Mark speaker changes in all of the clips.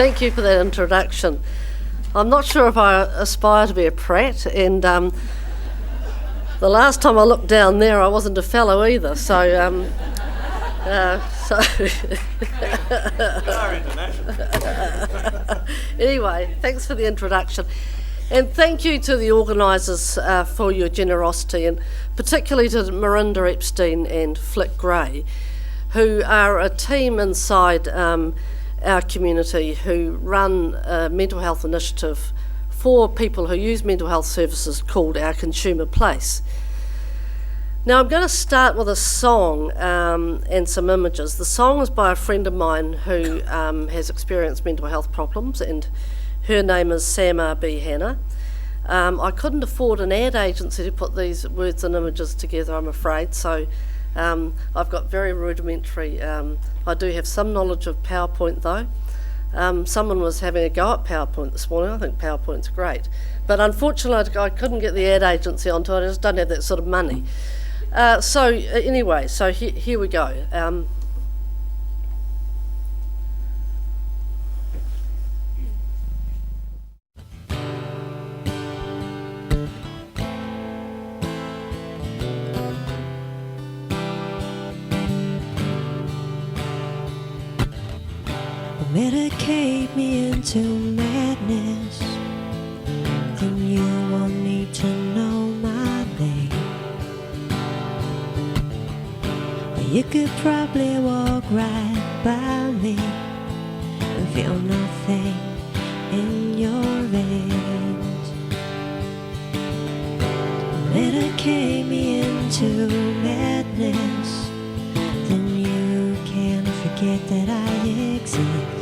Speaker 1: Thank you for that introduction. I'm not sure if I aspire to be a prat, and the last time I looked down there, I wasn't a fellow either. So anyway, thanks for the introduction. And thank you to the organisers for your generosity, and particularly to Marinda Epstein and Flick Gray, who are a team inside our community who run a mental health initiative for people who use mental health services called Our Consumer Place. Now I'm going to start with a song and some images. The song is by a friend of mine who has experienced mental health problems, and her name is Sam R.B. Hanna. I couldn't afford an ad agency to put these words and images together, I'm afraid, so I've got very rudimentary. I do have some knowledge of PowerPoint though. Someone was having a go at PowerPoint this morning. I think PowerPoint's great. But unfortunately I couldn't get the ad agency onto it. I just don't have that sort of money. Anyway, here we go.
Speaker 2: Medicate me into madness, then you won't need to know my name. You could probably walk right by me and feel nothing in your veins. Medicate me into madness, then you can forget that I exist.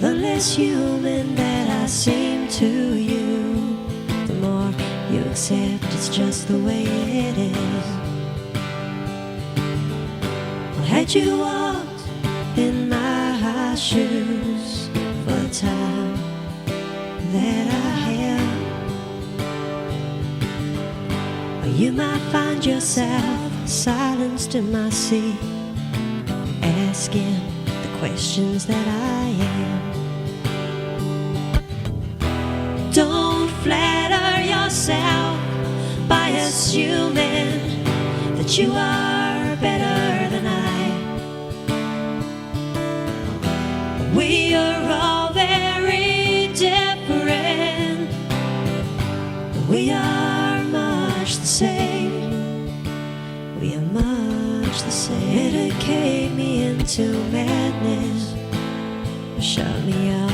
Speaker 2: The less human that I seem to you, the more you accept it's just the way it is. Well, had you walked in my shoes for the time that I have, well, you might find yourself silenced in my seat, asking the questions that I am. Don't flatter yourself by assuming that you are better than I. We are all very different, but we are much the same. We are much the same. Medicate me into madness, shut me up,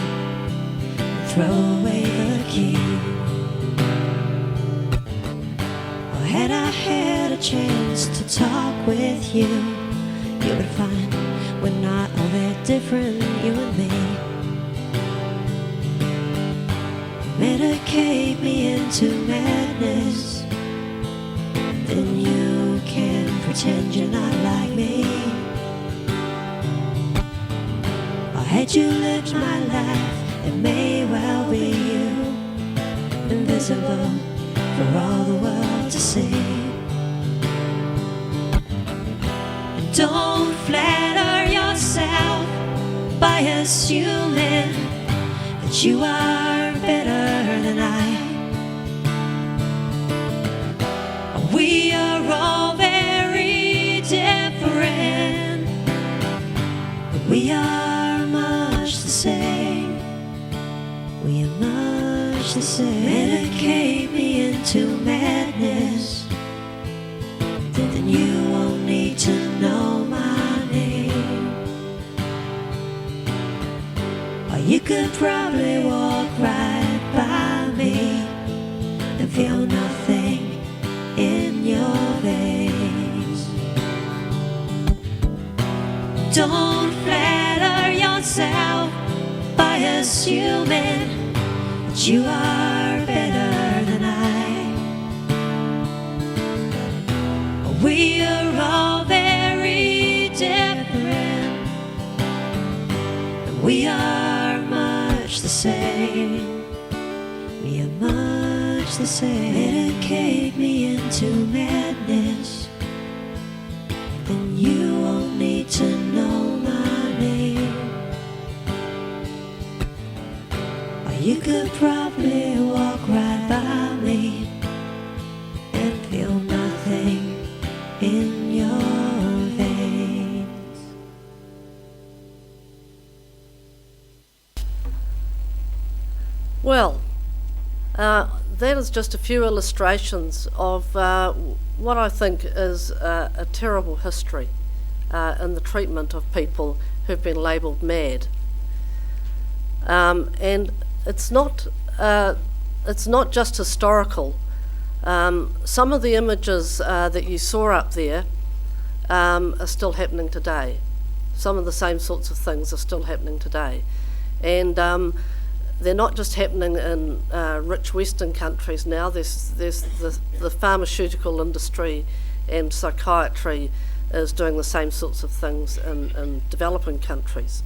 Speaker 2: throw away the key. Or had I had a chance to talk with you, you would find we're not all that different, you and me. Medicate me into madness, then you can pretend you're not like me. Or had you lived my life, it may well be you, invisible for all the world to see. And don't flatter yourself by assuming that you are better than I. We are all very different, but we are much the same. We are much the same. Medicate me into madness, then you won't need to know my name. Or you could probably walk right by me and feel nothing in your veins. Don't flatter yourself by assuming that you are better than I. We are all very different, and we are much the same. We are much the same. Medicate me into madness, then you won't need to know my name. you could probably walk right by me and feel nothing in your veins.
Speaker 1: Well, that is just a few illustrations of what I think is a terrible history in the treatment of people who've been labelled mad. And it's not just historical. Some of the images that you saw up there are still happening today. Some of the same sorts of things are still happening today. And they're not just happening in rich Western countries now. There's the pharmaceutical industry and psychiatry is doing the same sorts of things in developing countries.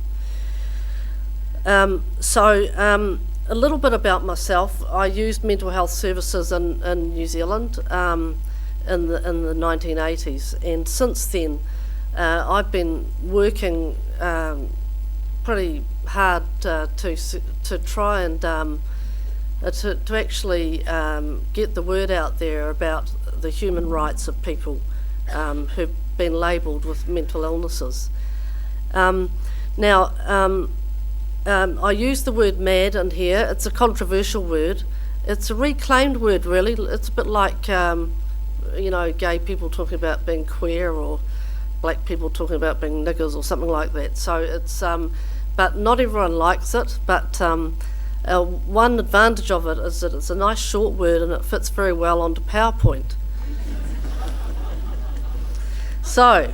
Speaker 1: So a little bit about myself. I used mental health services in New Zealand in the 1980s, and since then I've been working pretty hard to try and to actually get the word out there about the human rights of people who've been labelled with mental illnesses. Now, I use the word mad in here. It's a controversial word. It's a reclaimed word, really. It's a bit like, gay people talking about being queer, or black people talking about being niggers, or something like that. So it's, but not everyone likes it. But one advantage of it is that it's a nice short word and it fits very well onto PowerPoint. So,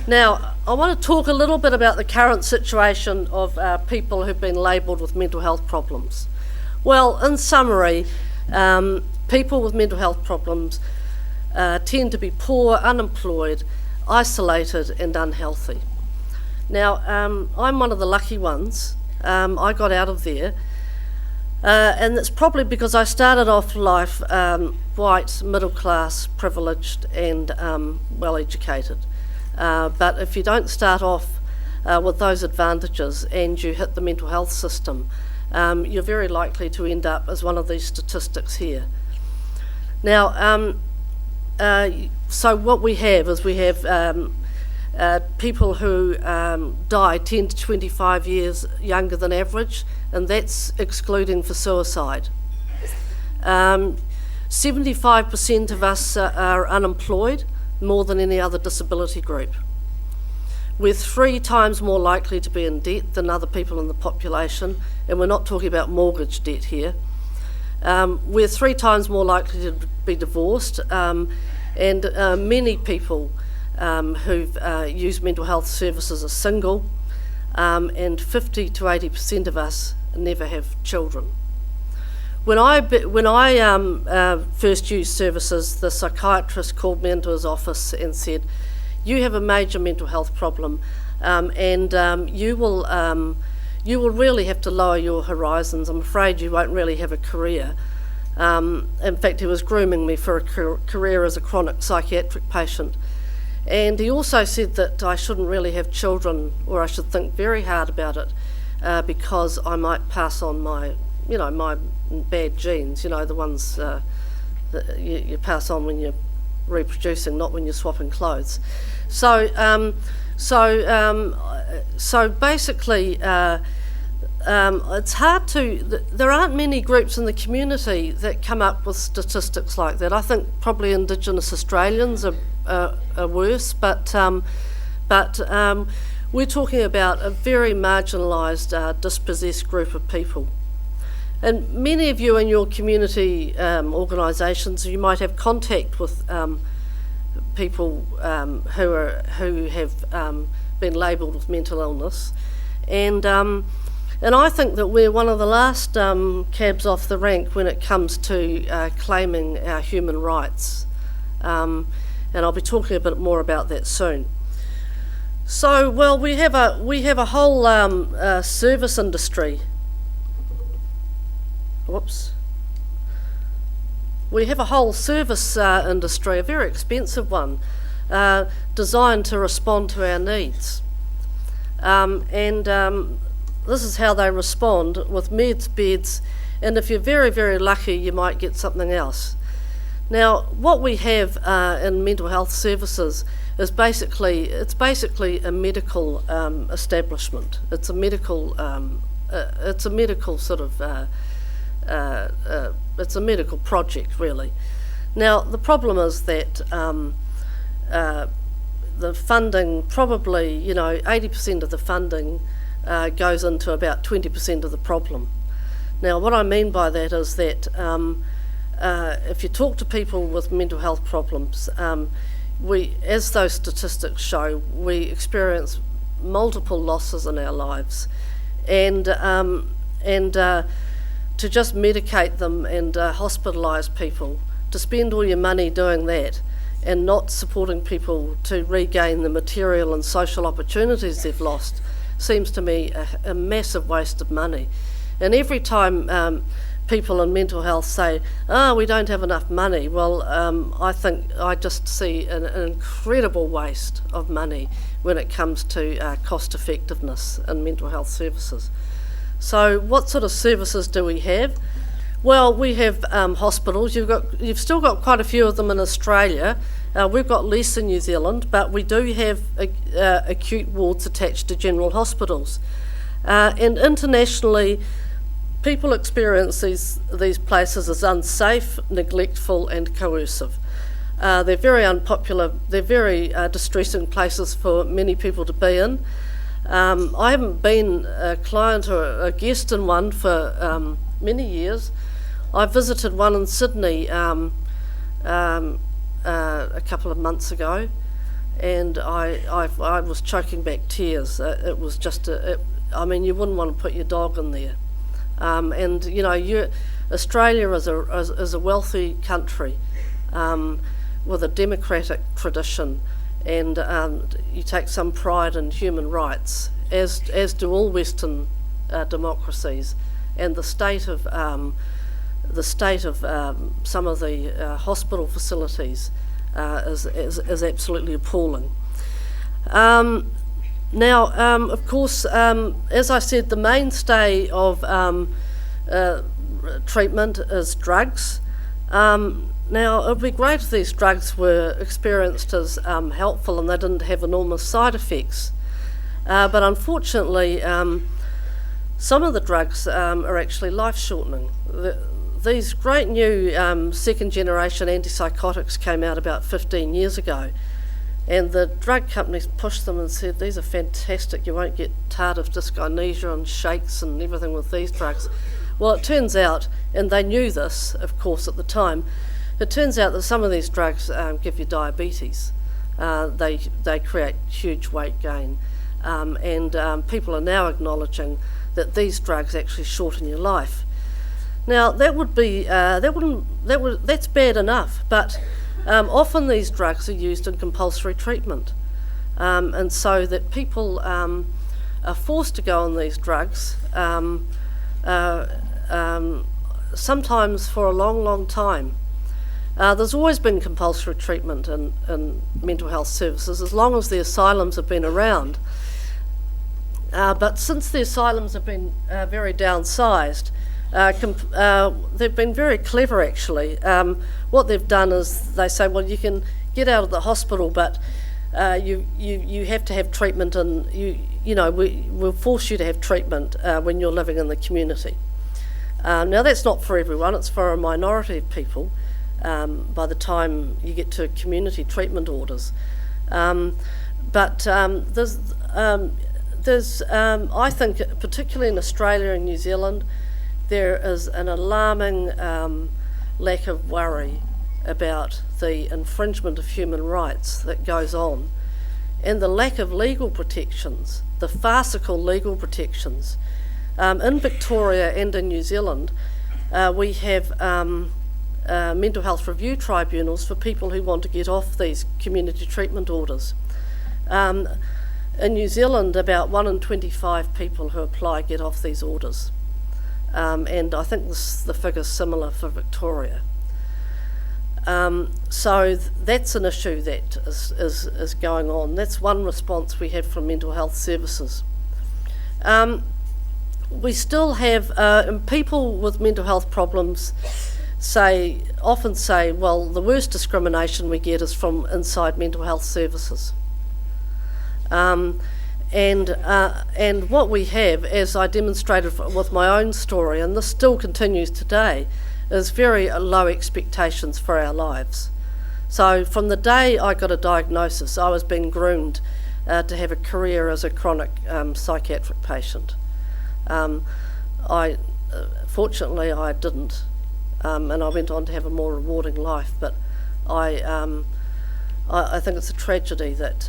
Speaker 1: now I want to talk a little bit about the current situation of people who've been labelled with mental health problems. Well, in summary, people with mental health problems tend to be poor, unemployed, isolated and unhealthy. Now, I'm one of the lucky ones. I got out of there, and it's probably because I started off life white, middle class, privileged and well educated. But if you don't start off with those advantages and you hit the mental health system, you're very likely to end up as one of these statistics here. Now, so what we have is people who die 10 to 25 years younger than average, and that's excluding for suicide. 75% of us are unemployed, more than any other disability group. We're 3 times more likely to be in debt than other people in the population, and we're not talking about mortgage debt here. We're 3 times more likely to be divorced, and many people who've used mental health services are single, and 50 to 80% of us never have children. When I first used services, the psychiatrist called me into his office and said, "You have a major mental health problem, and you will really have to lower your horizons. I'm afraid you won't really have a career." In fact, he was grooming me for a career as a chronic psychiatric patient. And he also said that I shouldn't really have children, or I should think very hard about it, because I might pass on my bad genes, the ones that you pass on when you're reproducing, not when you're swapping clothes. So basically, it's hard to. There aren't many groups in the community that come up with statistics like that. I think probably Indigenous Australians are worse, but we're talking about a very marginalised, dispossessed group of people. And many of you in your community organisations, you might have contact with people who have been labelled with mental illness, and I think that we're one of the last cabs off the rank when it comes to claiming our human rights, and I'll be talking a bit more about that soon. So, well, we have a whole service industry. Whoops. We have a whole service industry, a very expensive one, designed to respond to our needs. this is how they respond with meds, beds, and if you're very, very lucky, you might get something else. Now, what we have in mental health services is basically a medical establishment. It's a medical sort of it's a medical project, really. Now, the problem is that the funding, probably 80% of the funding goes into about 20% of the problem. Now, what I mean by that is that if you talk to people with mental health problems, as those statistics show, we experience multiple losses in our lives, and to just medicate them and hospitalise people, to spend all your money doing that and not supporting people to regain the material and social opportunities they've lost, seems to me a massive waste of money. And every time people in mental health say, we don't have enough money, well, I just see an incredible waste of money when it comes to cost effectiveness in mental health services. So what sort of services do we have? Well, we have hospitals. You've still got quite a few of them in Australia. We've got less in New Zealand, but we do have acute wards attached to general hospitals. And internationally, people experience these places as unsafe, neglectful and coercive. They're very unpopular, they're very distressing places for many people to be in. I haven't been a client or a guest in one for many years. I visited one in Sydney a couple of months ago, and I was choking back tears. It was just you wouldn't want to put your dog in there. Australia is a wealthy country with a democratic tradition, and you take some pride in human rights, as do all Western democracies. And the state of some of the hospital facilities is absolutely appalling. Now, of course, as I said, the mainstay of treatment is drugs. Now, it would be great if these drugs were experienced as helpful and they didn't have enormous side effects. But unfortunately, some of the drugs are actually life-shortening. These great new second-generation antipsychotics came out about 15 years ago, and the drug companies pushed them and said, these are fantastic, you won't get tardive dyskinesia and shakes and everything with these drugs. Well, it turns out, and they knew this, of course, at the time, it turns out that some of these drugs give you diabetes. They create huge weight gain, and people are now acknowledging that these drugs actually shorten your life. Now, that's bad enough, but often these drugs are used in compulsory treatment, and so that people are forced to go on these drugs, sometimes for a long, long time. There's always been compulsory treatment in mental health services, as long as the asylums have been around. But since the asylums have been very downsized, they've been very clever, actually. What they've done is they say, well, you can get out of the hospital, but you have to have treatment, and we'll force you to have treatment when you're living in the community. Now, that's not for everyone, it's for a minority of people by the time you get to community treatment orders. But there's I think, particularly in Australia and New Zealand, there is an alarming lack of worry about the infringement of human rights that goes on, and the lack of legal protections, the farcical legal protections. In Victoria and in New Zealand, we have mental health review tribunals for people who want to get off these community treatment orders. In New Zealand, about 1 in 25 people who apply get off these orders. And I think the figure's similar for Victoria. So that's an issue that is going on. That's one response we have from mental health services. we still have people with mental health problems often say, well, the worst discrimination we get is from inside mental health services. And what we have, as I demonstrated with my own story, and this still continues today, is very low expectations for our lives. So from the day I got a diagnosis, I was being groomed to have a career as a chronic psychiatric patient. Fortunately, I didn't, and I went on to have a more rewarding life. But I think it's a tragedy that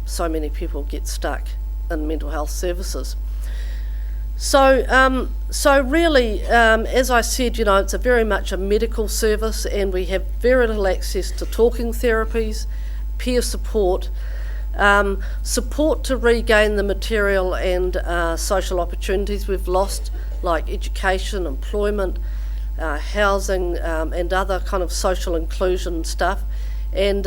Speaker 1: so many people get stuck in mental health services. So really, as I said, it's very much a medical service, and we have very little access to talking therapies, peer support, support to regain the material and social opportunities we've lost, like education, employment, housing, and other kind of social inclusion stuff, and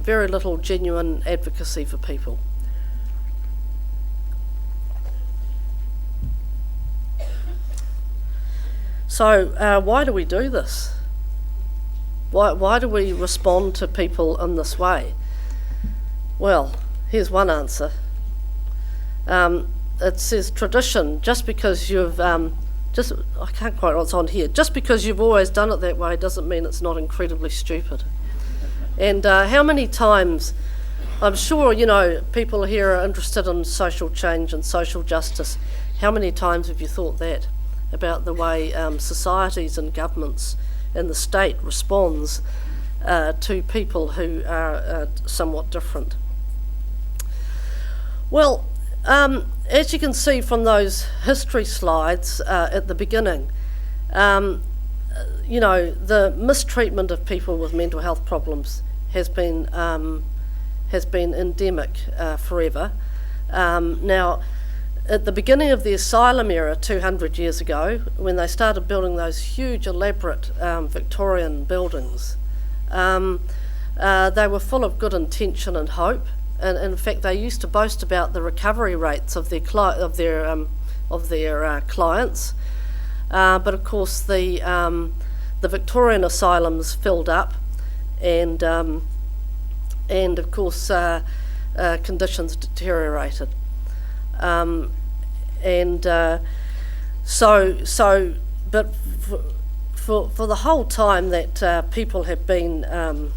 Speaker 1: very little genuine advocacy for people. So why do we do this? Why do we respond to people in this way? Well, here's one answer. It says tradition. Just because you've I can't quite what's on here. Just because you've always done it that way doesn't mean it's not incredibly stupid. And how many times, I'm sure people here are interested in social change and social justice. How many times have you thought that about the way societies and governments and the state responds to people who are somewhat different? Well, as you can see from those history slides at the beginning, the mistreatment of people with mental health problems has been endemic forever. Now, at the beginning of the asylum era 200 years ago, when they started building those huge, elaborate Victorian buildings, they were full of good intention and hope. And in fact, they used to boast about the recovery rates of their clients. But of course, the Victorian asylums filled up, and of course, conditions deteriorated. But for the whole time that people have been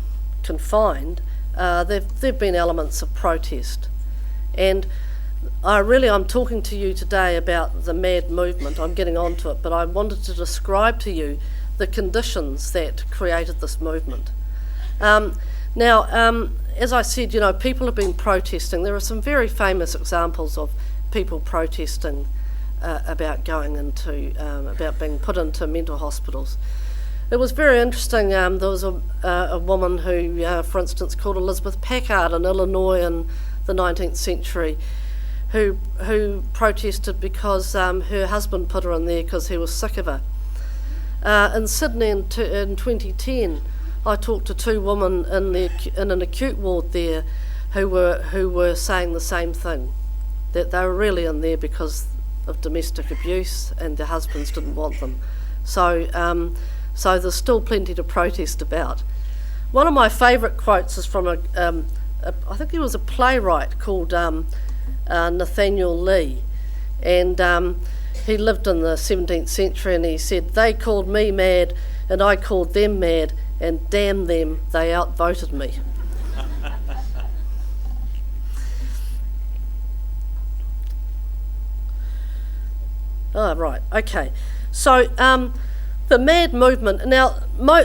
Speaker 1: confined, there've been elements of protest. And I'm talking to you today about the MAD movement. I'm getting onto it, but I wanted to describe to you the conditions that created this movement. Now, as I said, people have been protesting. There are some very famous examples of people protesting about about being put into mental hospitals. It was very interesting. There was a woman who, for instance, called Elizabeth Packard in Illinois in the 19th century, who protested because her husband put her in there because he was sick of her. In Sydney in 2010, I talked to two women in an acute ward there who were saying the same thing, that they were really in there because of domestic abuse and their husbands didn't want them. So there's still plenty to protest about. One of my favourite quotes is from I think he was a playwright called Nathaniel Lee, and he lived in the 17th century, and he said, "They called me mad and I called them mad, and damn them, they outvoted me." Oh, right, okay. So the MAD movement, now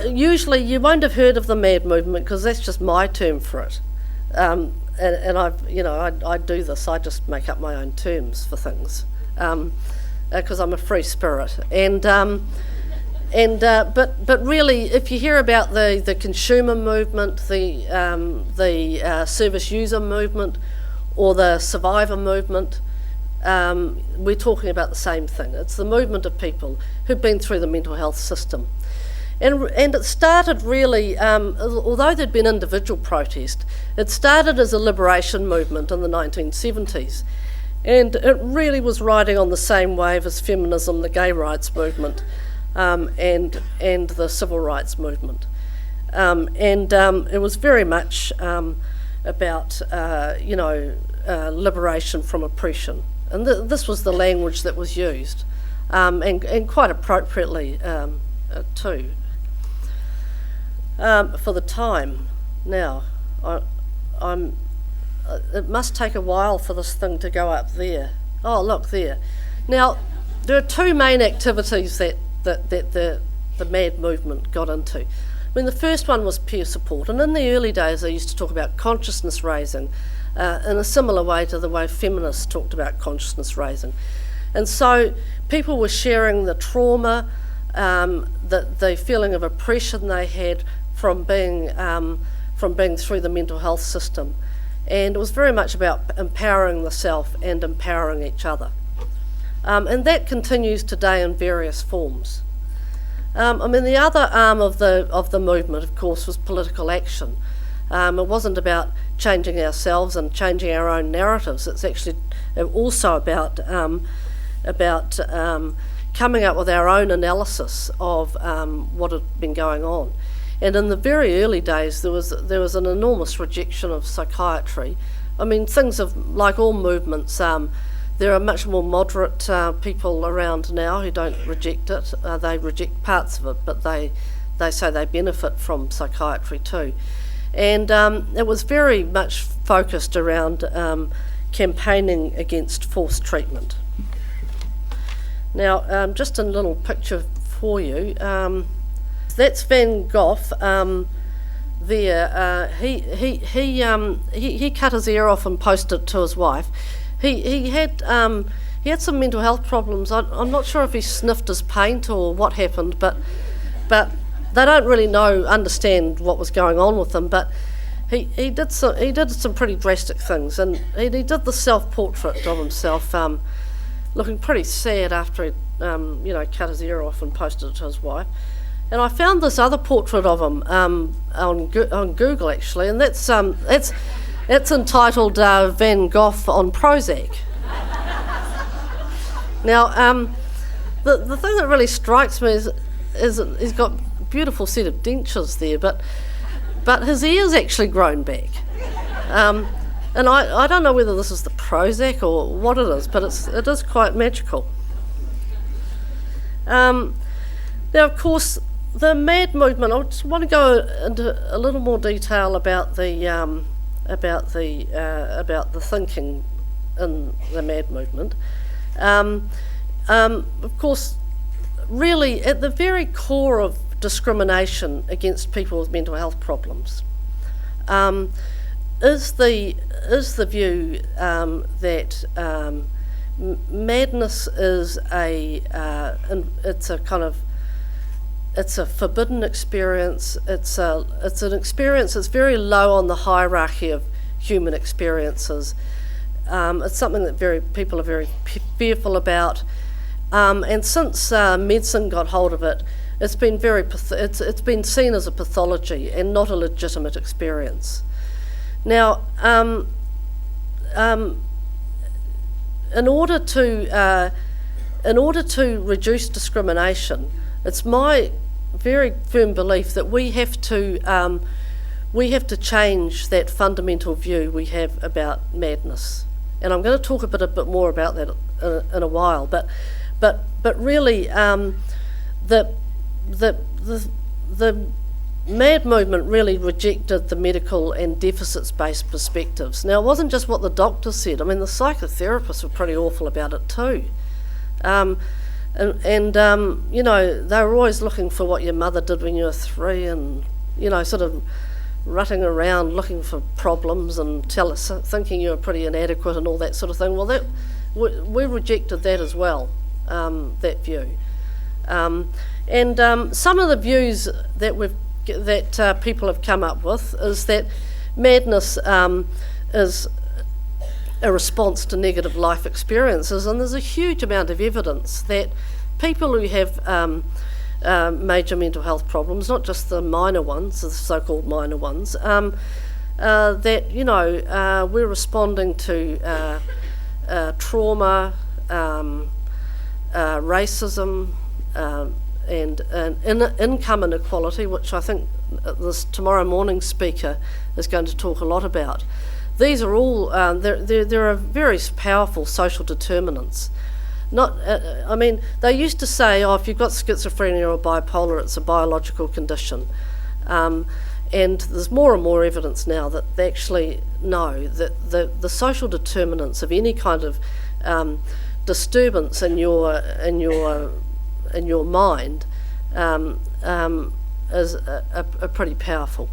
Speaker 1: usually you won't have heard of the MAD movement because that's just my term for it. And I do this, I just make up my own terms for things because I'm a free spirit. But really, if you hear about the consumer movement, the service user movement, or the survivor movement, we're talking about the same thing. It's the movement of people who've been through the mental health system. And it started really, although there'd been individual protest, it started as a liberation movement in the 1970s. And it really was riding on the same wave as feminism, the gay rights movement, and the civil rights movement. It was very much about, liberation from oppression. And this was the language that was used, and quite appropriately too, for the time. Now, it must take a while for this thing to go up there. Oh, look there. Now, there are two main activities that the MAD movement got into. I mean, the first one was peer support, and in the early days they used to talk about consciousness raising in a similar way to the way feminists talked about consciousness raising. And so people were sharing the trauma, the feeling of oppression they had from being through the mental health system. And it was very much about empowering the self and empowering each other. And that continues today in various forms. The other arm of the movement, of course, was political action. It wasn't about changing ourselves and changing our own narratives. It's actually also about coming up with our own analysis of what had been going on. And in the very early days, there was an enormous rejection of psychiatry. I mean, things like all movements, there are much more moderate people around now who don't reject it. They reject parts of it, but they say they benefit from psychiatry too. And it was very much focused around campaigning against forced treatment. Now, just a little picture for you. That's Van Gogh. He cut his ear off and posted it to his wife. He had some mental health problems. I'm not sure if he sniffed his paint or what happened, but they don't really understand what was going on with him. But he did some pretty drastic things, and he did the self-portrait of himself, looking pretty sad after he cut his ear off and posted it to his wife. And I found this other portrait of him on Google actually, and that's entitled Van Gogh on Prozac. Now, the thing that really strikes me is he's got a beautiful set of dentures there, but his ear's actually grown back. And I don't know whether this is the Prozac or what it is, but it is quite magical. Now, of course, the MAD movement. I just want to go into a little more detail about the thinking in the MAD movement. Of course, really at the very core of discrimination against people with mental health problems is the view that madness is it's a forbidden experience. It's an experience that's very low on the hierarchy of human experiences. It's something that people are very fearful about. And since medicine got hold of it, it's been it's been seen as a pathology and not a legitimate experience. Now, in order to reduce discrimination, it's my very firm belief that we have to change that fundamental view we have about madness. And I'm going to talk a bit more about that in a while. But really, the MAD movement really rejected the medical and deficits-based perspectives. Now, it wasn't just what the doctors said. I mean, the psychotherapists were pretty awful about it too. And they were always looking for what your mother did when you were 3 and, sort of rutting around looking for problems and thinking you were pretty inadequate and all that sort of thing. Well, we rejected that as well, that view. Some of the views that people have come up with is that madness is a response to negative life experiences, and there's a huge amount of evidence that people who have major mental health problems, not just the minor ones, the so-called minor ones, that we're responding to trauma, racism, and income inequality, which I think this tomorrow morning's speaker is going to talk a lot about. These are all, there are very powerful social determinants. They used to say, if you've got schizophrenia or bipolar, it's a biological condition. And there's more and more evidence now that they actually know that the social determinants of any kind of disturbance in your mind is pretty powerful.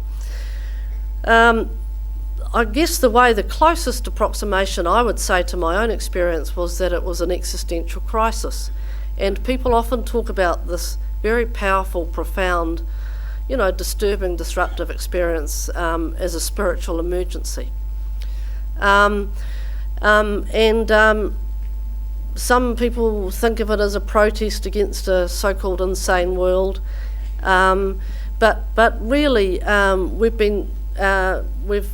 Speaker 1: I guess the closest approximation I would say to my own experience was that it was an existential crisis. And people often talk about this very powerful, profound, disturbing, disruptive experience as a spiritual emergency. Some people think of it as a protest against a so-called insane world. But really, we've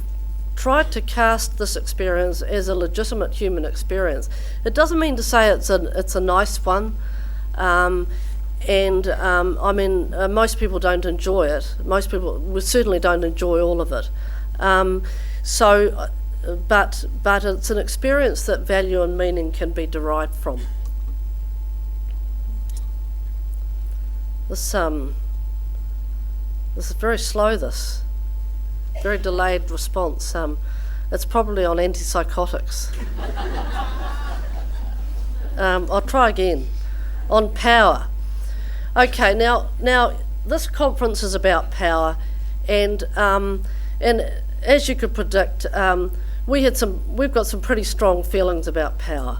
Speaker 1: tried to cast this experience as a legitimate human experience. It doesn't mean to say it's a nice one, most people don't enjoy it. Most people certainly don't enjoy all of it. But it's an experience that value and meaning can be derived from. This is very slow. Very delayed response. It's probably on antipsychotics. I'll try again. On power. Okay, now this conference is about power, and as you could predict, we've got some pretty strong feelings about power,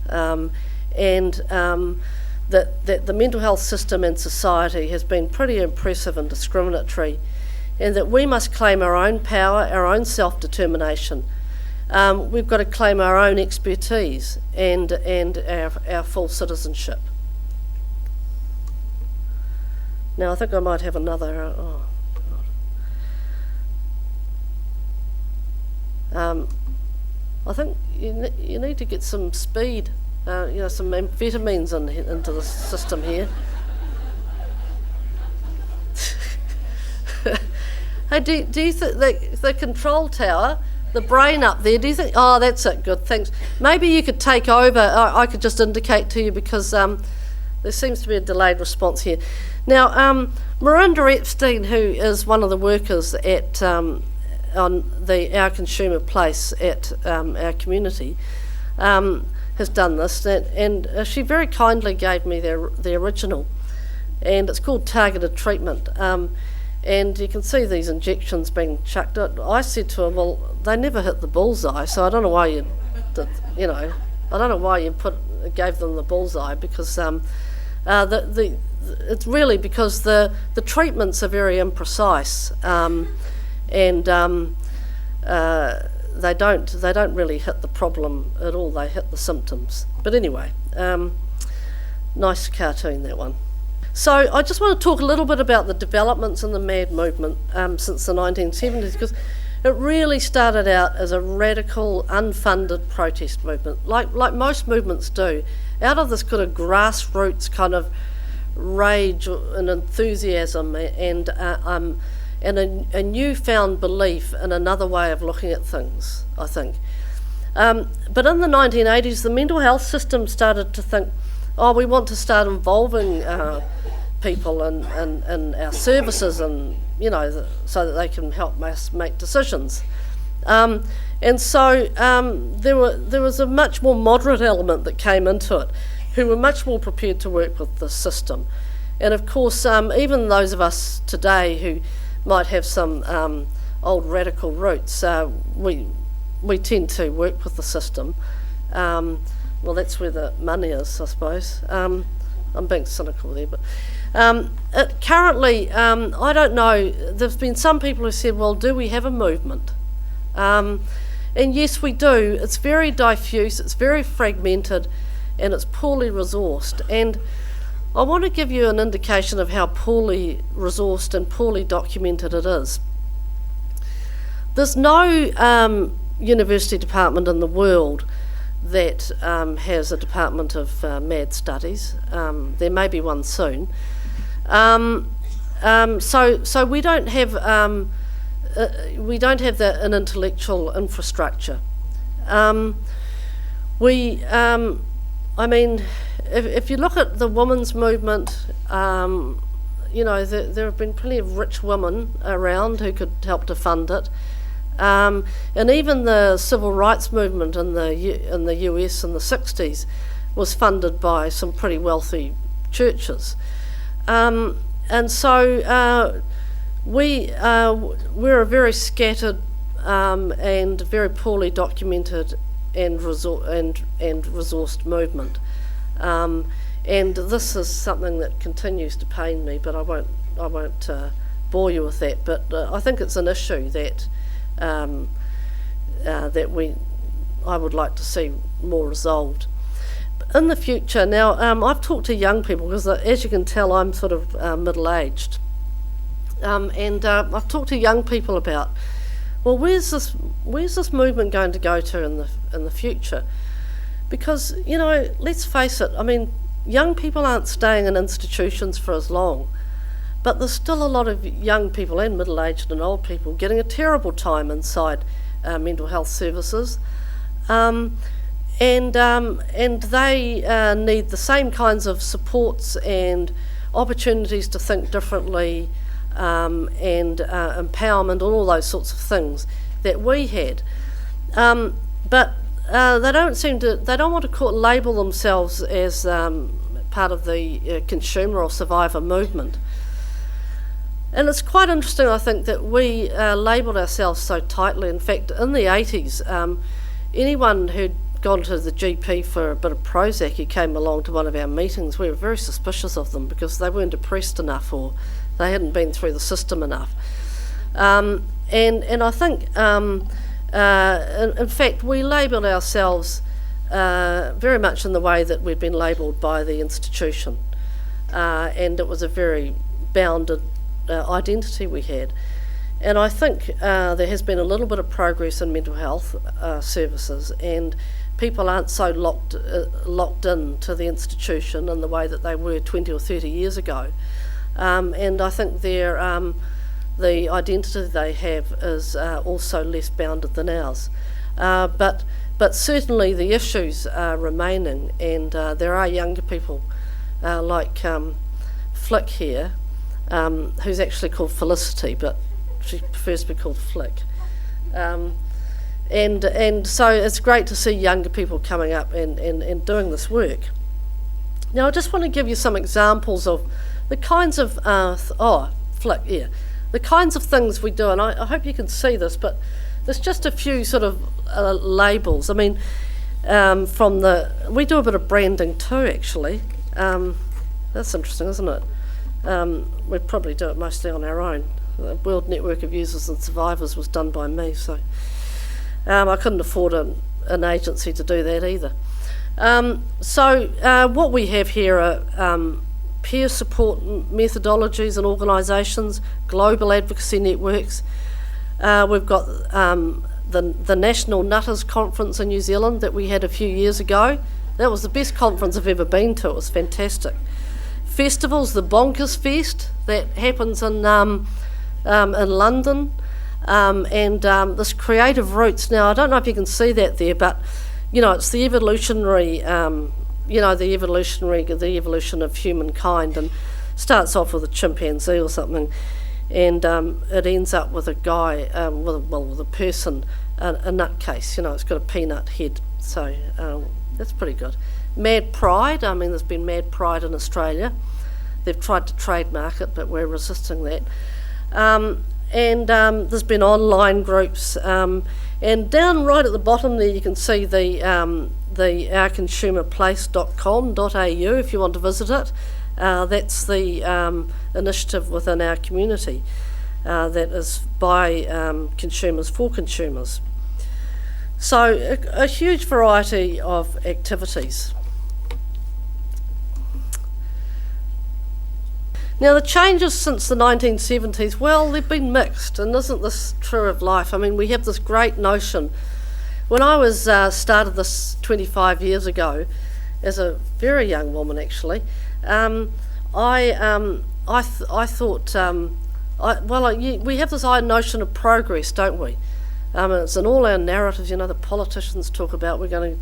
Speaker 1: that the mental health system and society has been pretty oppressive and discriminatory, and that we must claim our own power, our own self-determination. We've got to claim our own expertise and our full citizenship. Now, I think I might have another. I think you need to get some speed, some amphetamines into the system here. Hey, do you think the control tower, the brain up there, do you think, that's it, good, thanks. Maybe you could take over, I could just indicate to you, because there seems to be a delayed response here. Now, Miranda Epstein, who is one of the workers at on our consumer place at our community, has done this, and she very kindly gave me the original, and it's called Targeted Treatment. And you can see these injections being chucked out. I said to her, well, they never hit the bullseye, so I don't know why you gave them the bullseye, because it's really because the treatments are very imprecise, and they don't really hit the problem at all. They hit the symptoms. But anyway, nice cartoon, that one. So I just want to talk a little bit about the developments in the MAD movement since the 1970s, because it really started out as a radical, unfunded protest movement, like most movements do, out of this kind of grassroots kind of rage and enthusiasm and a newfound belief in another way of looking at things, I think. But in the 1980s, the mental health system started to think, we want to start involving people in our services, and so that they can help us make decisions. And so there was a much more moderate element that came into it, who were much more prepared to work with the system. And of course, even those of us today who might have some old radical roots, we tend to work with the system. Well, that's where the money is, I suppose. I'm being cynical there, but currently, I don't know. There's been some people who said, well, do we have a movement? And yes, we do. It's very diffuse, it's very fragmented, and it's poorly resourced. And I want to give you an indication of how poorly resourced and poorly documented it is. There's no university department in the world that has a department of MAD studies. There may be one soon. So we don't have an intellectual infrastructure. If you look at the women's movement, there have been plenty of rich women around who could help to fund it. And even the civil rights movement in the US in the 60s was funded by some pretty wealthy churches. And so we're a very scattered and very poorly documented and resourced movement. And this is something that continues to pain me, but I won't bore you with that. But I think it's an issue that I would like to see more resolved in the future. Now, I've talked to young people because, as you can tell, I'm sort of middle-aged, and I've talked to young people about, well, where's this movement going to go to in the future? Because, let's face it, young people aren't staying in institutions for as long, but there's still a lot of young people and middle-aged and old people getting a terrible time inside mental health services, and they need the same kinds of supports and opportunities to think differently, and empowerment and all those sorts of things that we had, but they don't want to label themselves as part of the consumer or survivor movement. And it's quite interesting, I think, that we labelled ourselves so tightly. In fact, in the 80s, anyone who'd gone to the GP for a bit of Prozac who came along to one of our meetings, we were very suspicious of them because they weren't depressed enough or they hadn't been through the system enough. And I think, in fact, we labelled ourselves very much in the way that we'd been labelled by the institution. And it was a very bounded identity we had. And I think there has been a little bit of progress in mental health services, and people aren't so locked in to the institution in the way that they were 20 or 30 years ago. And I think the identity they have is also less bounded than ours. But certainly the issues are remaining, and there are younger people like Flick here, who's actually called Felicity, but she prefers to be called Flick. And so it's great to see younger people coming up and doing this work. Now I just want to give you some examples of the kinds of, Flick, yeah, the kinds of things we do, and I hope you can see this, but there's just a few sort of labels. We do a bit of branding too, actually. That's interesting, isn't it? We probably do it mostly on our own. The World Network of Users and Survivors was done by me, so I couldn't afford an agency to do that either. So what we have here are peer support methodologies and organisations, global advocacy networks. We've got the National Nutters Conference in New Zealand that we had a few years ago. That was the best conference I've ever been to. It was fantastic. Festivals, the Bonkers Fest that happens in London, and this Creative Roots. Now I don't know if you can see that there, but it's the evolutionary, the evolution of humankind, and starts off with a chimpanzee or something, and it ends up with a guy, with a person, a nutcase. It's got a peanut head, so that's pretty good. Mad Pride. There's been Mad Pride in Australia. They've tried to trademark it, but we're resisting that. And there's been online groups, and down right at the bottom there you can see the ourconsumerplace.com.au if you want to visit it. That's the initiative within our community that is by consumers for consumers. So a huge variety of activities. Now the changes since the 1970s, well, they've been mixed, and isn't this true of life? We have this great notion when I was started this 25 years ago, as a very young woman actually, I thought, we have this notion of progress, don't we? It's in all our narratives, the politicians talk about we're going to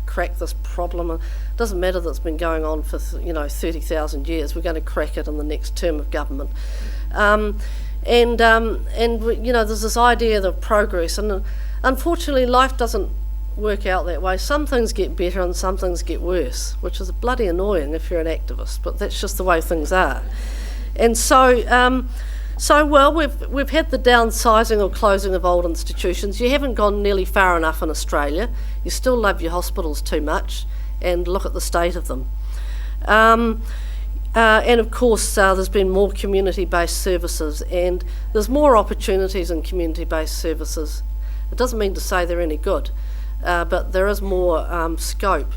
Speaker 1: crack this problem. It doesn't matter that it's been going on for 30,000 years. We're going to crack it in the next term of government. There's this idea of progress, and unfortunately life doesn't work out that way. Some things get better and some things get worse, which is bloody annoying if you're an activist, but that's just the way things are. And so we've had the downsizing or closing of old institutions. You haven't gone nearly far enough in Australia. You still love your hospitals too much, and look at the state of them. And of course, there's been more community-based services, and there's more opportunities in community-based services. It doesn't mean to say they're any good, but there is more scope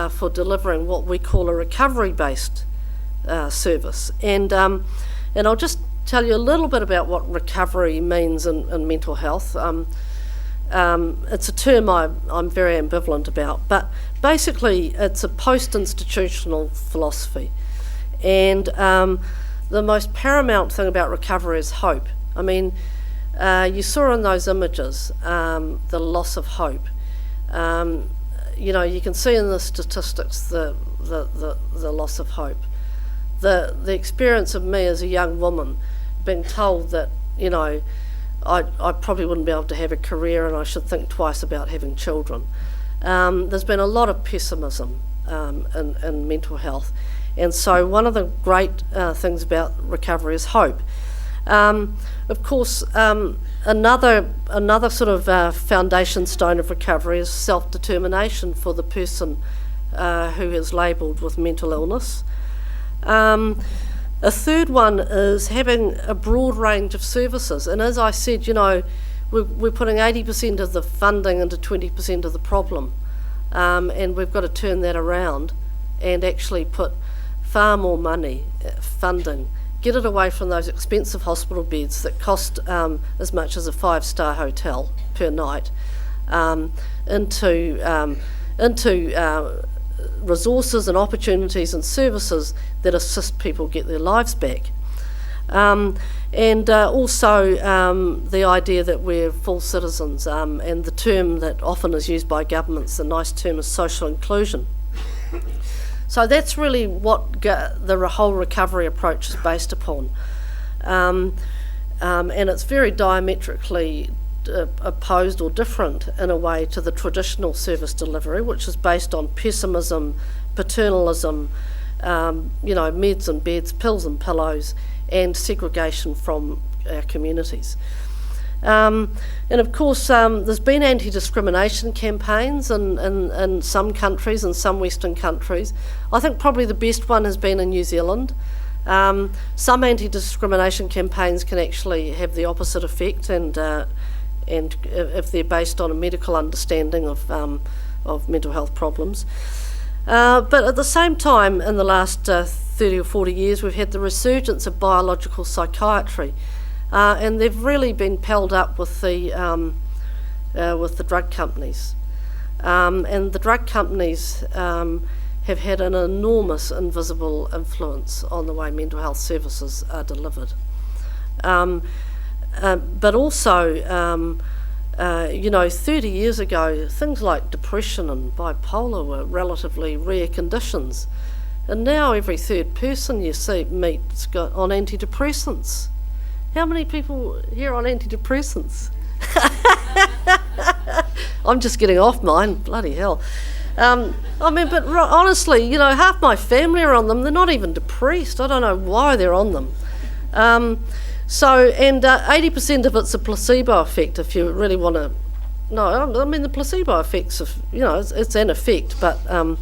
Speaker 1: for delivering what we call a recovery-based service. And I'll just tell you a little bit about what recovery means in mental health. It's a term I'm very ambivalent about, but basically it's a post-institutional philosophy. And the most paramount thing about recovery is hope. I mean, you saw in those images the loss of hope. You can see in the statistics the loss of hope. The experience of me as a young woman being told that, I probably wouldn't be able to have a career and I should think twice about having children. There's been a lot of pessimism in mental health. And so one of the great things about recovery is hope. Of course, another sort of foundation stone of recovery is self-determination for the person who is labelled with mental illness. A third one is having a broad range of services. And as I said, we're putting 80% of the funding into 20% of the problem. And we've got to turn that around and actually put far more money, funding, get it away from those expensive hospital beds that cost as much as a 5-star hotel per night, into resources and opportunities and services that assist people get their lives back. And also the idea that we're full citizens, and the term that often is used by governments, the nice term is social inclusion. So that's really what the whole recovery approach is based upon. And it's very diametrically opposed or different in a way to the traditional service delivery, which is based on pessimism, paternalism, meds and beds, pills and pillows, and segregation from our communities. And of course, there's been anti-discrimination campaigns in some countries, in some Western countries. I think probably the best one has been in New Zealand. Some anti-discrimination campaigns can actually have the opposite effect, and if they're based on a medical understanding of mental health problems. But at the same time, in the last 30 or 40 years, we've had the resurgence of biological psychiatry. And they've really been pelled up with the drug companies, and the drug companies have had an enormous invisible influence on the way mental health services are delivered. But also, 30 years ago, things like depression and bipolar were relatively rare conditions, and now every third person you meet's got on antidepressants. How many people here on antidepressants? I'm just getting off mine, bloody hell. But honestly, half my family are on them. They're not even depressed. I don't know why they're on them. 80% of it's a placebo effect, if you really want to. No, I mean the placebo effects of, it's an effect, but there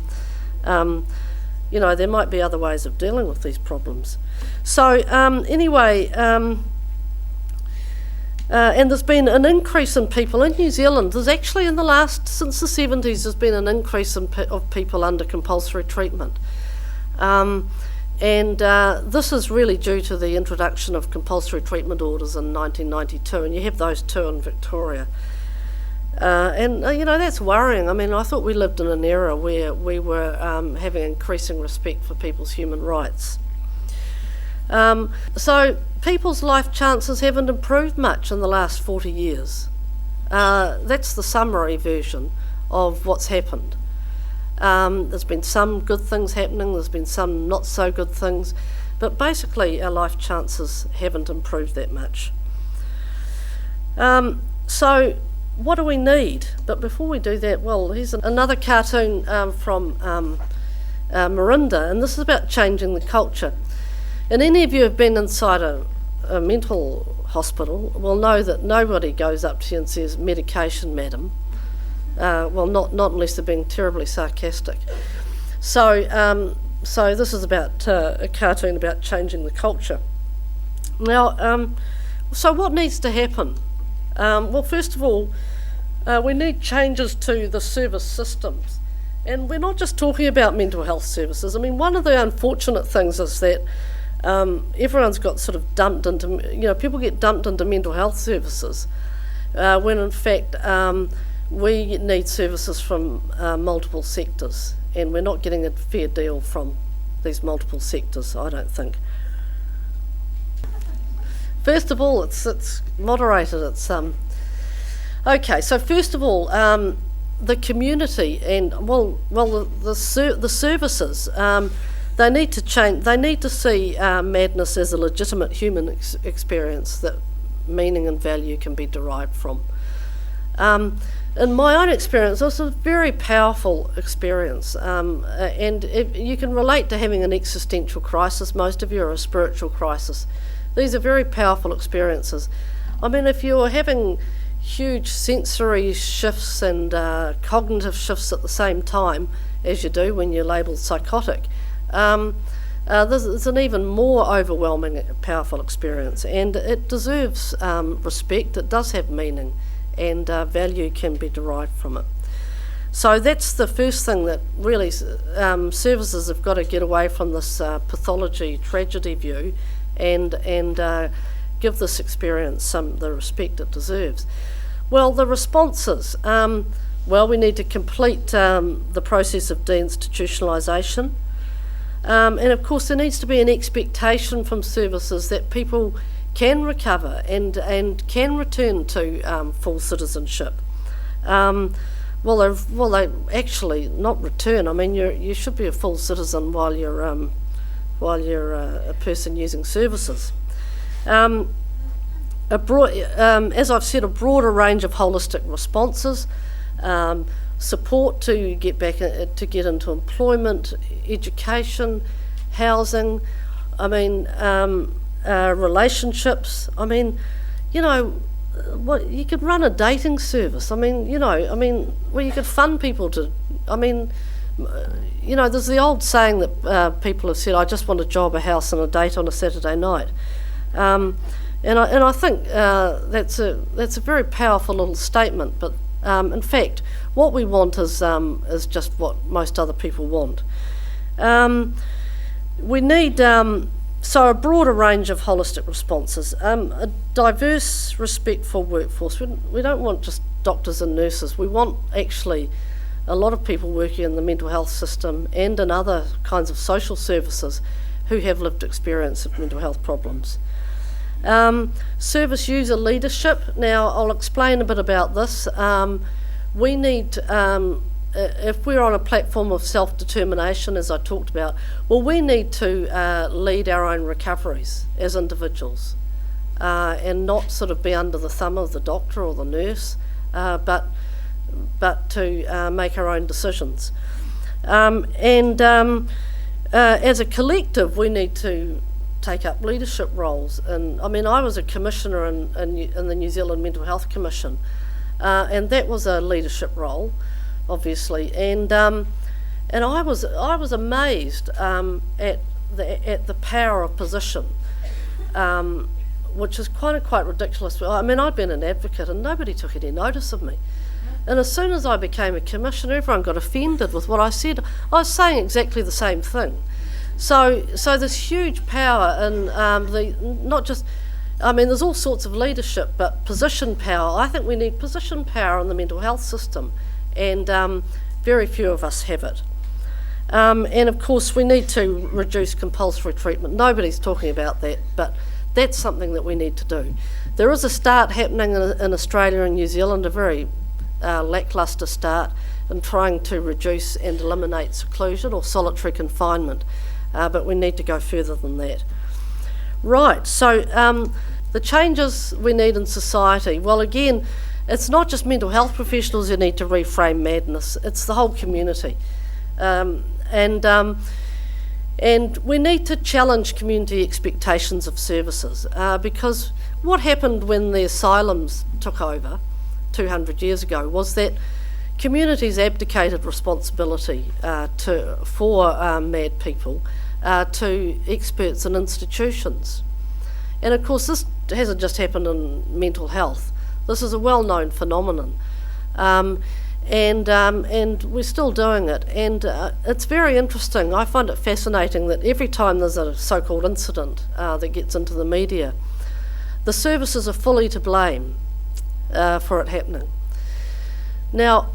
Speaker 1: might be other ways of dealing with these problems. So anyway. And there's been an increase in people in New Zealand. There's actually since the 70s, there's been an increase of people under compulsory treatment. This is really due to the introduction of compulsory treatment orders in 1992, and you have those two in Victoria. That's worrying. I mean, I thought we lived in an era where we were having increasing respect for people's human rights. So people's life chances haven't improved much in the last 40 years. That's the summary version of what's happened. There's been some good things happening, there's been some not so good things, but basically our life chances haven't improved that much. So what do we need? But before we do that, well, here's another cartoon from Marinda, and this is about changing the culture. And any of you who have been inside a mental hospital will know that nobody goes up to you and says, "Medication, madam." Not unless they're being terribly sarcastic. So this is about a cartoon about changing the culture. Now, so what needs to happen? Well, first of all, we need changes to the service systems. And we're not just talking about mental health services. I mean, one of the unfortunate things is that everyone's got sort of dumped into, people get dumped into mental health services, when in fact we need services from multiple sectors, and we're not getting a fair deal from these multiple sectors, I don't think. First of all, it's moderated. Okay. So first of all, the community and the services. They need to change. They need to see madness as a legitimate human experience that meaning and value can be derived from. In my own experience, it was a very powerful experience, and you can relate to having an existential crisis. Most of you are a spiritual crisis. These are very powerful experiences. I mean, if you're having huge sensory shifts and cognitive shifts at the same time, as you do when you're labelled psychotic, there's an even more overwhelming, powerful experience, and it deserves respect. It does have meaning, and value can be derived from it. So that's the first thing that really services have got to get away from this pathology, tragedy view, and give this experience the respect it deserves. Well, the responses. We need to complete the process of deinstitutionalisation. And of course there needs to be an expectation from services that people can recover and can return to full citizenship. They actually not return. I mean, you should be a full citizen while you're a person using services. As I've said, a broader range of holistic responses, support to get into employment, education, housing. I mean, relationships. I mean, you could run a dating service. I mean, where you could fund people to. I mean, there's the old saying that people have said, "I just want a job, a house, and a date on a Saturday night." And I think that's a very powerful little statement. But in fact, what we want is just what most other people want. We need a broader range of holistic responses, a diverse, respectful workforce. We don't want just doctors and nurses. We want actually a lot of people working in the mental health system and in other kinds of social services who have lived experience of mental health problems. Service user leadership. Now, I'll explain a bit about this. We need, if we're on a platform of self-determination, as I talked about, we need to lead our own recoveries as individuals, and not sort of be under the thumb of the doctor or the nurse, but to make our own decisions. As a collective, we need to take up leadership roles. And I mean, I was a commissioner in the New Zealand Mental Health Commission, and that was a leadership role, obviously. And I was amazed at the power of position, which is quite ridiculous. I mean, I'd been an advocate, and nobody took any notice of me. And as soon as I became a commissioner, everyone got offended with what I said. I was saying exactly the same thing. So there's huge power in not just I mean, there's all sorts of leadership, but position power, I think we need position power in the mental health system, and very few of us have it. And of course, we need to reduce compulsory treatment. Nobody's talking about that, but that's something that we need to do. There is a start happening in Australia and New Zealand, a very lacklustre start in trying to reduce and eliminate seclusion or solitary confinement, but we need to go further than that. Right, so the changes we need in society, well again, it's not just mental health professionals who need to reframe madness, it's the whole community. And we need to challenge community expectations of services, because what happened when the asylums took over 200 years ago was that communities abdicated responsibility for mad people to experts and institutions. And of course this hasn't just happened in mental health. This is a well-known phenomenon. And we're still doing it, and it's very interesting. I find it fascinating that every time there's a so-called incident that gets into the media, the services are fully to blame for it happening. Now,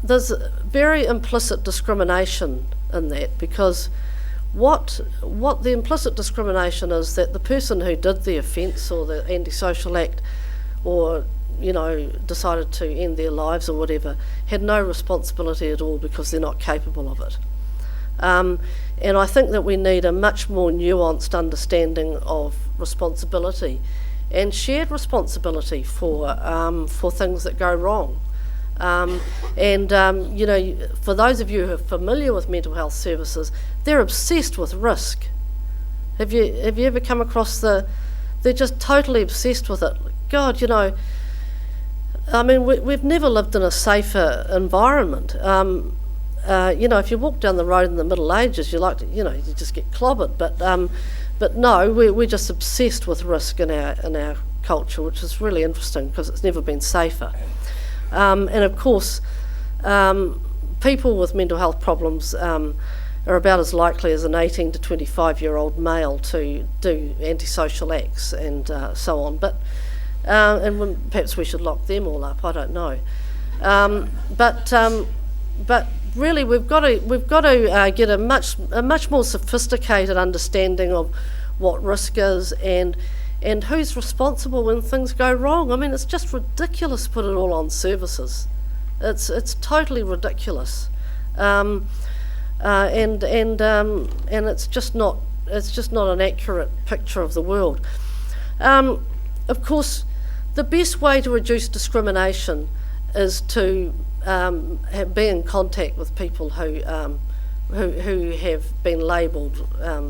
Speaker 1: there's very implicit discrimination in that, because what the implicit discrimination is that the person who did the offence or the antisocial act, or decided to end their lives or whatever, had no responsibility at all because they're not capable of it. And I think that we need a much more nuanced understanding of responsibility and shared responsibility for things that go wrong. For those of you who are familiar with mental health services, they're obsessed with risk. Have you ever come across they're just totally obsessed with it. God, I mean, we've never lived in a safer environment. If you walk down the road in the Middle Ages, you just get clobbered. But no, we're just obsessed with risk in our culture, which is really interesting because it's never been safer. And of course, people with mental health problems are about as likely as an 18 to 25-year-old male to do antisocial acts and so on. But perhaps we should lock them all up. I don't know. But really, we've got to get a much more sophisticated understanding of what risk is and who's responsible when things go wrong. I mean, it's just ridiculous to put it all on services. It's totally ridiculous, and it's just not an accurate picture of the world. Of course, the best way to reduce discrimination is to be in contact with people who have been labelled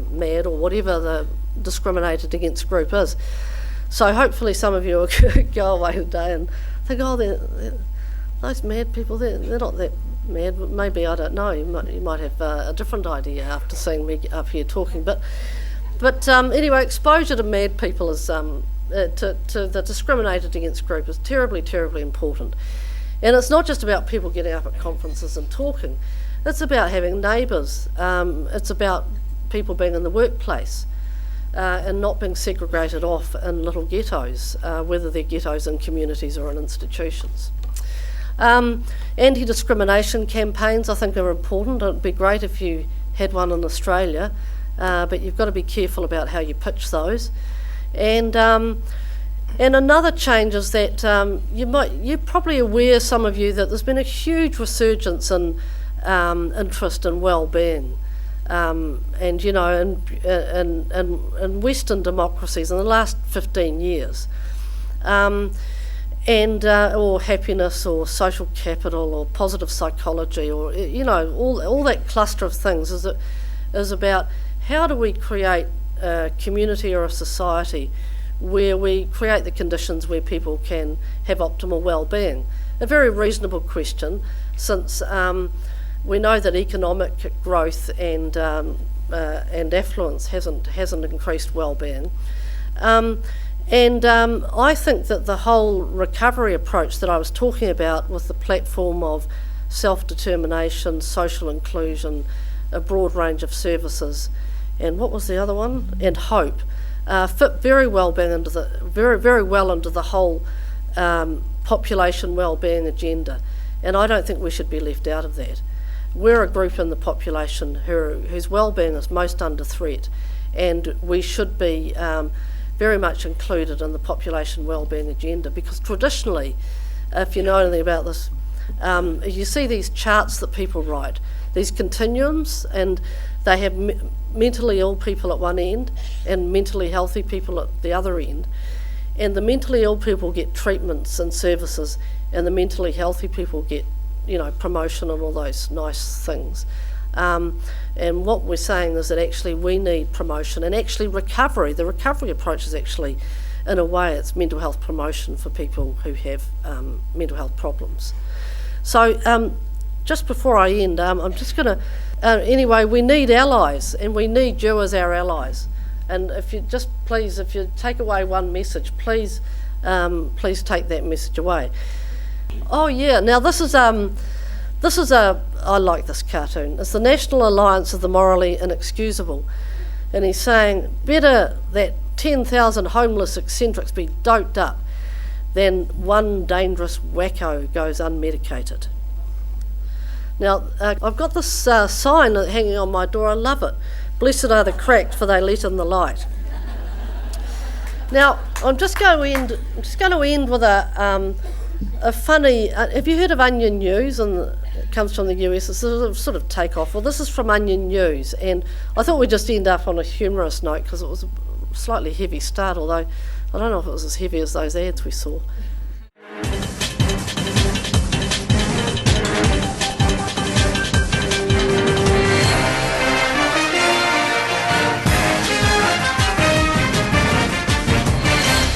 Speaker 1: mad or whatever the discriminated against group is. So hopefully some of you will go away today and think, those mad people, they're not that mad. Maybe, I don't know, you might have a different idea after seeing me up here talking. But anyway, exposure to mad people is to the discriminated against group is terribly, terribly important. And it's not just about people getting up at conferences and talking. It's about having neighbours. It's about people being in the workplace and not being segregated off in little ghettos, whether they're ghettos in communities or in institutions. Anti-discrimination campaigns, I think, are important. It would be great if you had one in Australia, but you've got to be careful about how you pitch those. And another change is that you're probably aware, some of you, that there's been a huge resurgence in interest in well-being, and in Western democracies in the last 15 years, or happiness, or social capital, or positive psychology, or all that cluster of things is about how do we create a community or a society where we create the conditions where people can have optimal well-being. A very reasonable question, since we know that economic growth and affluence hasn't increased well-being. I think that the whole recovery approach that I was talking about, with the platform of self-determination, social inclusion, a broad range of services, and what was the other one? And hope, fit very well into the very well into the whole population wellbeing agenda, and I don't think we should be left out of that. We're a group in the population whose wellbeing is most under threat, and we should be very much included in the population wellbeing agenda, because traditionally, if you know anything about this, you see these charts that people write, these continuums, and they have mentally ill people at one end and mentally healthy people at the other end. And the mentally ill people get treatments and services, and the mentally healthy people get, promotion and all those nice things. And what we're saying is that actually we need promotion and actually recovery. The recovery approach is actually, in a way, it's mental health promotion for people who have mental health problems. So just before I end, I'm just going to, anyway, we need allies, and we need you as our allies. And if you just please, if you take away one message, please take that message away. Oh yeah, now this is I like this cartoon. It's the National Alliance of the Morally Inexcusable. And he's saying, better that 10,000 homeless eccentrics be doped up than one dangerous wacko goes unmedicated. Now, I've got this sign hanging on my door. I love it. Blessed are the cracked, for they let in the light. Now, I'm just going to end with a funny. Have you heard of Onion News? And it comes from the US. It's a sort of takeoff. Well, this is from Onion News, and I thought we'd just end up on a humorous note because it was a slightly heavy start. Although I don't know if it was as heavy as those ads we saw.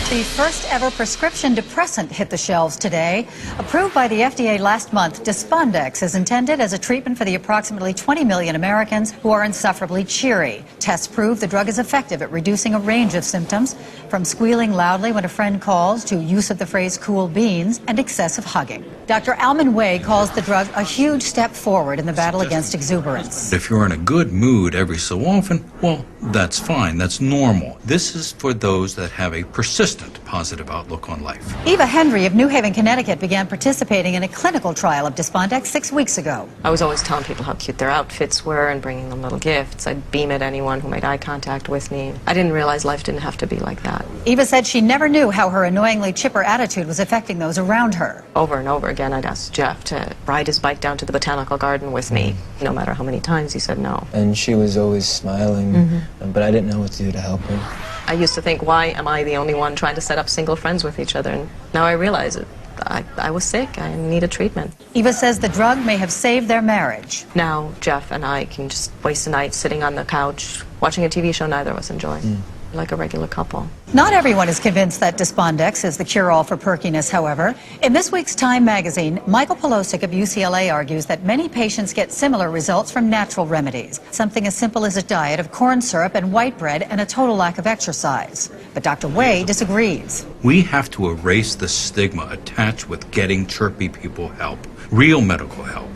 Speaker 3: The first ever prescription depressant hit the shelves today. Approved by the FDA last month, Despondex is intended as a treatment for the approximately 20 million Americans who are insufferably cheery. Tests prove the drug is effective at reducing a range of symptoms, from squealing loudly when a friend calls to use of the phrase cool beans and excessive hugging. Dr. Alman Way calls the drug a huge step forward in the battle against exuberance.
Speaker 4: If you're in a good mood every so often, well, that's fine. That's normal. This is for those that have a persistent positive outlook on life.
Speaker 3: Eva Hendry of New Haven, Connecticut began participating in a clinical trial of Despondex 6 weeks ago.
Speaker 5: I was always telling people how cute their outfits were and bringing them little gifts. I'd beam at anyone who made eye contact with me. I didn't realize life didn't have to be like that.
Speaker 3: Eva said she never knew how her annoyingly chipper attitude was affecting those around her.
Speaker 5: Over and over again, I'd ask Jeff to ride his bike down to the botanical garden with me. No matter how many times he said no.
Speaker 6: And she was always smiling, but I didn't know what to do to help her.
Speaker 5: I used to think, why am I the only one trying to set up single friends with each other? And now I realize it. I was sick. I needed treatment.
Speaker 3: Eva says the drug may have saved their marriage.
Speaker 5: Now Jeff and I can just waste a night sitting on the couch watching a TV show neither of us enjoy. Like a regular couple.
Speaker 3: Not everyone is convinced that Despondex is the cure-all for perkiness, however. In this week's Time magazine, Michael Polosik of UCLA argues that many patients get similar results from natural remedies, something as simple as a diet of corn syrup and white bread and a total lack of exercise. But Dr. Way disagrees.
Speaker 4: We have to erase the stigma attached with getting chirpy people help, real medical help.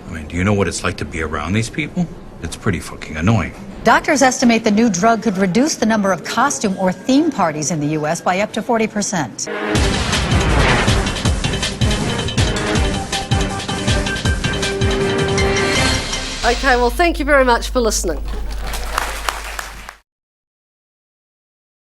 Speaker 4: I mean, do you know what it's like to be around these people? It's pretty fucking annoying.
Speaker 3: Doctors estimate the new drug could reduce the number of costume or theme parties in the U.S. by up to 40%.
Speaker 1: Okay, well, thank you very much for listening.